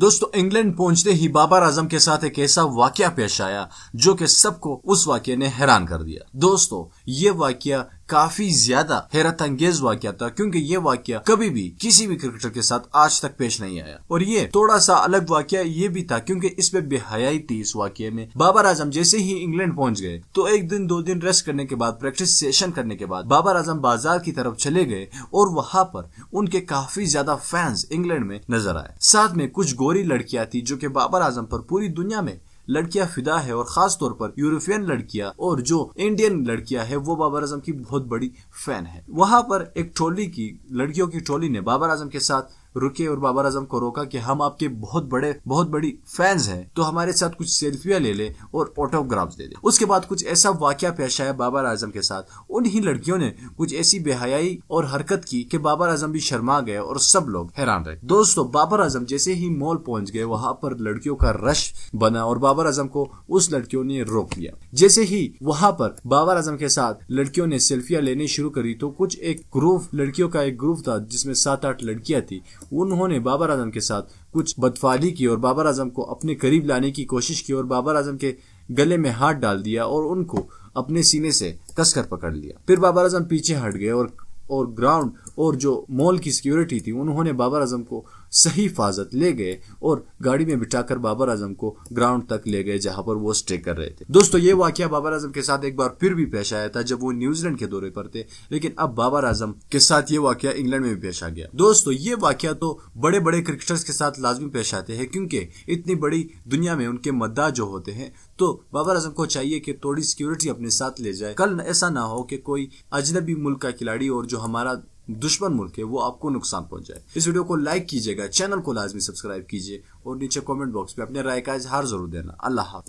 दोस्तों इंग्लैंड पहुंचते ही बाबर आजम के साथ एक ऐसा वाकया पेश आया जो कि सबको उस वाकये ने हैरान कर दिया। दोस्तों ये वाकया काफी ज्यादा हैरत अंगेज वाकया था, क्योंकि ये वाकया कभी भी किसी भी क्रिकेटर के साथ आज तक पेश नहीं आया। और ये थोड़ा सा अलग वाकया ये भी था क्योंकि इसमें बेहयाई थी। इस वाकये में बाबर आजम जैसे ही इंग्लैंड पहुंच गए तो एक दिन दो दिन रेस्ट करने के बाद, प्रैक्टिस सेशन करने के बाद बाबर आजम बाजार की तरफ चले गए और वहां पर उनके काफी ज्यादा फैंस इंग्लैंड में नजर आए। साथ में कुछ गोरी लड़कियां थी जो कि बाबर आजम पर पूरी दुनिया में लड़कियां फिदा है, और खास तौर पर यूरोपियन लड़कियां और जो इंडियन लड़कियां है वो बाबर आजम की बहुत बड़ी फैन है। वहां पर एक टोली की लड़कियों की टोली ने बाबर आजम के साथ रुके और बाबर आजम को रोका कि हम आपके बहुत बड़ी फैंस हैं, तो हमारे साथ कुछ सेल्फियां ले ले और ऑटोग्राफ्स दे दे। उसके बाद कुछ ऐसा वाकया पेश आया बाबर आजम के साथ। उन्हीं लड़कियों ने कुछ ऐसी बेहयाई और हरकत की कि बाबर आजम भी शर्मा गए और सब लोग हैरान रहे। दोस्तों बाबर आजम जैसे ही मॉल पहुंच गए वहां पर लड़कियों का रश बना और बाबर आजम को उस लड़कियों ने रोक लिया। जैसे ही वहां पर बाबर आजम के साथ लड़कियों ने सेल्फियां लेनी शुरू करी तो कुछ एक ग्रुप लड़कियों का एक ग्रुप था जिसमें 7-8 लड़कियां थी। उन्होंने बाबर आजम के साथ कुछ बदफाली की और बाबर आजम को अपने करीब लाने की कोशिश की और बाबर आजम के गले में हाथ डाल दिया और उनको अपने सीने से कसकर पकड़ लिया। फिर बाबर आजम पीछे हट गए और ग्राउंड और जो मॉल की सिक्योरिटी थी उन्होंने बाबर आजम को सही हिफाजत ले गए और गाड़ी में बिठाकर बाबर आजम को ग्राउंड तक ले गए जहां पर वो स्टे कर रहे थे। दोस्तों ये वाकया बाबर आजम के साथ एक बार फिर भी पेश आया था जब वो न्यूजीलैंड के दौरे पर थे, लेकिन अब बाबर आजम के साथ ये वाकया इंग्लैंड में भी पेश आ गया। दोस्तों ये वाकया तो बड़े बड़े क्रिकेटर्स के साथ लाजमी पेश आते हैं, क्योंकि इतनी बड़ी दुनिया में उनके मद्दाह जो होते हैं, तो बाबर आजम को चाहिए कि थोड़ी सिक्योरिटी अपने साथ ले जाए। कल ऐसा ना हो कि कोई अजनबी मुल्क का खिलाड़ी और जो हमारा दुश्मन मुल्क है वो आपको नुकसान पहुंचाए। इस वीडियो को लाइक कीजिएगा, चैनल को लाजमी सब्सक्राइब कीजिए और नीचे कमेंट बॉक्स में अपने राय का इजहार जरूर देना। अल्लाह हाफ़िज़।